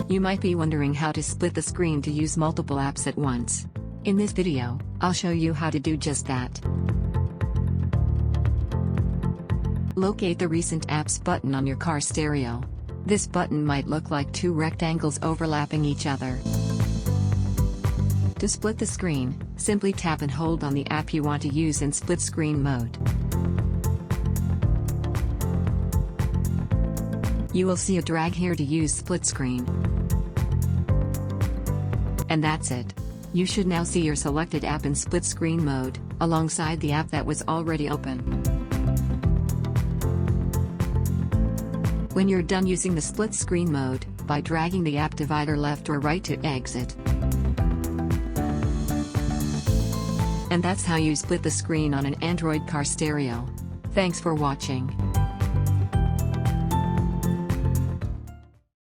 You might be wondering how to split the screen to use multiple apps at once. In this video, I'll show you how to do just that. Locate the Recent Apps button on your car stereo. This button might look like two rectangles overlapping each other. To split the screen, simply tap and hold on the app you want to use in split screen mode. You will see a drag here to use split screen. And that's it. You should now see your selected app in split screen mode, alongside the app that was already open. When you're done using the split screen mode, by dragging the app divider left or right to exit. And that's how you split the screen on an Android car stereo. Thanks for watching.